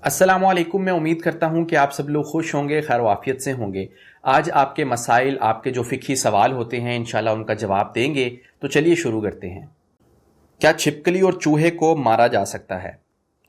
अस्सलाम वालेकुम। मैं उम्मीद करता हूं कि आप सब लोग खुश होंगे, खैर वाफियत से होंगे। आज आपके मसाइल, आपके जो फ़िक़ही सवाल होते हैं, इंशाल्लाह उनका जवाब देंगे। तो चलिए शुरू करते हैं। क्या छिपकली और चूहे को मारा जा सकता है?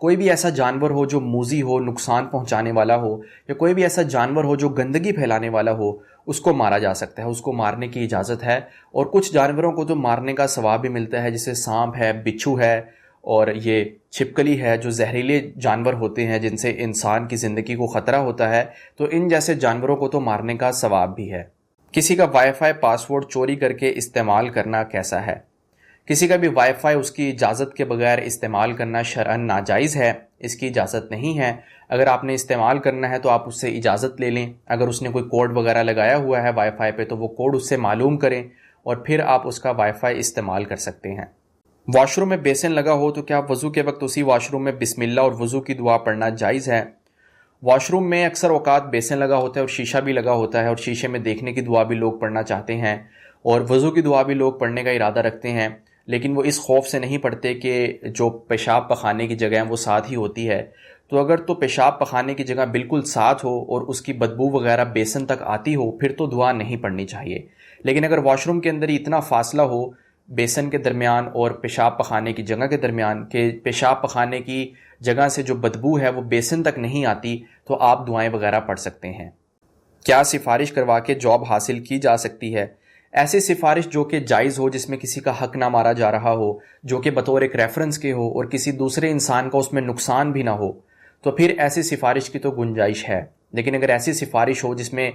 कोई भी ऐसा जानवर हो जो मूज़ी हो, नुकसान पहुंचाने वाला हो, या कोई भी ऐसा जानवर हो जो गंदगी फैलाने वाला हो, उसको मारा जा सकता है, उसको मारने की इजाज़त है। और कुछ जानवरों को तो मारने का सवाब भी मिलता है, जैसे सांप है, बिच्छू है और ये छिपकली है, जो जहरीले जानवर होते हैं जिनसे इंसान की ज़िंदगी को ख़तरा होता है। तो इन जैसे जानवरों को तो मारने का सवाब भी है। किसी का वाईफाई पासवर्ड चोरी करके इस्तेमाल करना कैसा है? किसी का भी वाईफाई उसकी इजाज़त के बगैर इस्तेमाल करना शरअन नाजायज़ है, इसकी इजाज़त नहीं है। अगर आपने इस्तेमाल करना है तो आप उससे इजाज़त ले लें। अगर उसने कोई कोड वगैरह लगाया हुआ है वाईफाई पे तो वो कोड उससे मालूम करें और फिर आप उसका वाईफाई इस्तेमाल कर सकते हैं। वॉशरूम में बेसिन लगा हो तो क्या वज़ू के वक्त उसी वॉशरूम में बिस्मिल्लाह और वज़ू की दुआ पढ़ना जायज़ है? वॉशरूम में अक्सर औकात बेसिन लगा होता है और शीशा भी लगा होता है, और शीशे में देखने की दुआ भी लोग पढ़ना चाहते हैं और वज़ू की दुआ भी लोग पढ़ने का इरादा रखते हैं, लेकिन वो इस खौफ से नहीं पढ़ते कि जो पेशाब पखाने की जगह है वो साथ ही होती है। तो अगर तो पेशाब पखाने की जगह बिल्कुल साथ हो और उसकी बदबू वगैरह बेसन तक आती हो, फिर तो दुआ नहीं पढ़नी चाहिए। लेकिन अगर वॉशरूम के अंदर इतना फासला हो बेसन के दरमियान और पेशाब पखाने की जगह के दरमियान कि पेशाब पखाने की जगह से जो बदबू है वो बेसन तक नहीं आती, तो आप दुआएं वगैरह पढ़ सकते हैं। क्या सिफारिश करवा के जॉब हासिल की जा सकती है? ऐसी सिफारिश जो कि जायज़ हो, जिसमें किसी का हक ना मारा जा रहा हो, जो कि बतौर एक रेफरेंस के हो और किसी दूसरे इंसान का उसमें नुकसान भी ना हो, तो फिर ऐसी सिफारिश की तो गुंजाइश है। लेकिन अगर ऐसी सिफारिश हो जिसमें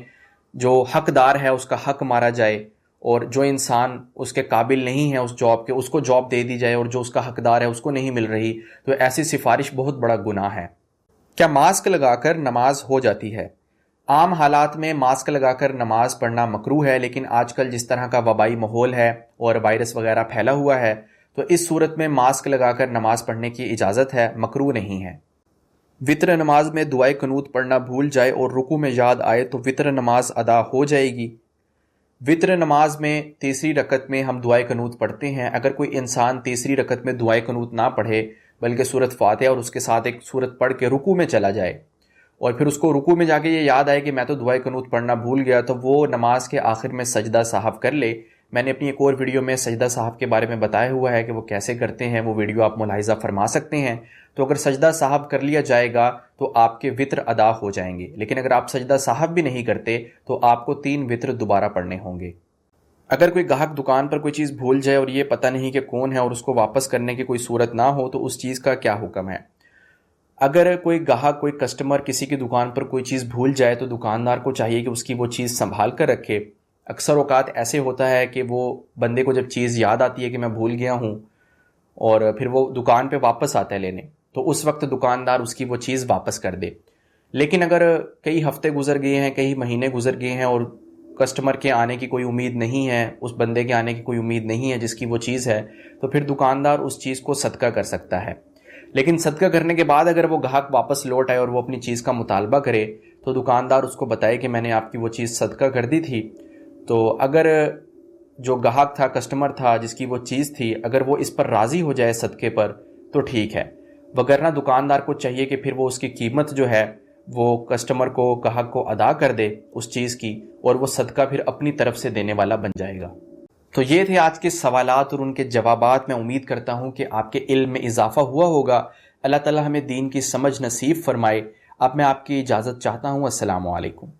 जो हकदार है उसका हक मारा जाए और जो इंसान उसके काबिल नहीं है उस जॉब के, उसको जॉब दे दी जाए, और जो उसका हकदार है उसको नहीं मिल रही, तो ऐसी सिफारिश बहुत बड़ा गुनाह है। क्या मास्क लगाकर नमाज हो जाती है? आम हालात में मास्क लगाकर नमाज पढ़ना मकरूह है, लेकिन आजकल जिस तरह का वबाई माहौल है और वायरस वगैरह फैला हुआ है, तो इस सूरत में मास्क लगाकर नमाज पढ़ने की इजाज़त है, मकरूह नहीं है। वित्र नमाज में दुआए कनूत पढ़ना भूल जाए और रुकू में याद आए तो वित्र नमाज अदा हो जाएगी? वित्र नमाज में तीसरी रकत में हम दुआए कनूत पढ़ते हैं। अगर कोई इंसान तीसरी रकत में दुआए कनूत ना पढ़े बल्कि सूरत फातिहा और उसके साथ एक सूरत पढ़ के रुकू में चला जाए और फिर उसको रुकू में जाके ये याद आए कि मैं तो दुआए कनूत पढ़ना भूल गया, तो वो नमाज के आखिर में सजदा साहब कर ले। मैंने अपनी एक और वीडियो में सजदा साहब के बारे में बताया हुआ है कि वो कैसे करते हैं, वो वीडियो आप मुलाहिज़ा फरमा सकते हैं। तो अगर सजदा साहब कर लिया जाएगा तो आपके वित्र अदा हो जाएंगे, लेकिन अगर आप सजदा साहब भी नहीं करते तो आपको 3 वित्र दोबारा पढ़ने होंगे। अगर कोई ग्राहक दुकान पर कोई चीज़ भूल जाए और ये पता नहीं कि कौन है और उसको वापस करने की कोई सूरत ना हो, तो उस चीज़ का क्या हुक्म है? अगर कोई ग्राहक, कोई कस्टमर किसी की दुकान पर कोई चीज़ भूल जाए तो दुकानदार को चाहिए कि उसकी वो चीज़ संभाल कर रखे। अक्सर औकात ऐसे होता है कि वो बंदे को जब चीज़ याद आती है कि मैं भूल गया हूँ और फिर वो दुकान पे वापस आता है लेने, तो उस वक्त दुकानदार उसकी वो चीज़ वापस कर दे। लेकिन अगर कई हफ्ते गुजर गए हैं, कई महीने गुजर गए हैं और कस्टमर के आने की कोई उम्मीद नहीं है, उस बंदे के आने की कोई उम्मीद नहीं है जिसकी वो चीज़ है, तो फिर दुकानदार उस चीज़ को सदका कर सकता है। लेकिन सदका करने के बाद अगर वो ग्राहक वापस लौट आए और वो अपनी चीज़ का मुतालबा करे तो दुकानदार उसको बताए कि मैंने आपकी वो चीज़ सदका कर दी थी। तो अगर जो ग्राहक था, कस्टमर था जिसकी वो चीज़ थी, अगर वो इस पर राज़ी हो जाए सदके पर तो ठीक है, वगरना दुकानदार को चाहिए कि फिर वो उसकी कीमत जो है वो कस्टमर को, ग्राहक को अदा कर दे उस चीज़ की, और वो सदका फिर अपनी तरफ से देने वाला बन जाएगा। तो ये थे आज के सवालात और उनके जवाबात। मैं उम्मीद करता हूँ कि आपके इल्म में इजाफा हुआ होगा। अल्लाह ताला हमें दीन की समझ नसीब फरमाए। अब मैं आपकी इजाज़त चाहता हूँ। अस्सलामु अलैकुम।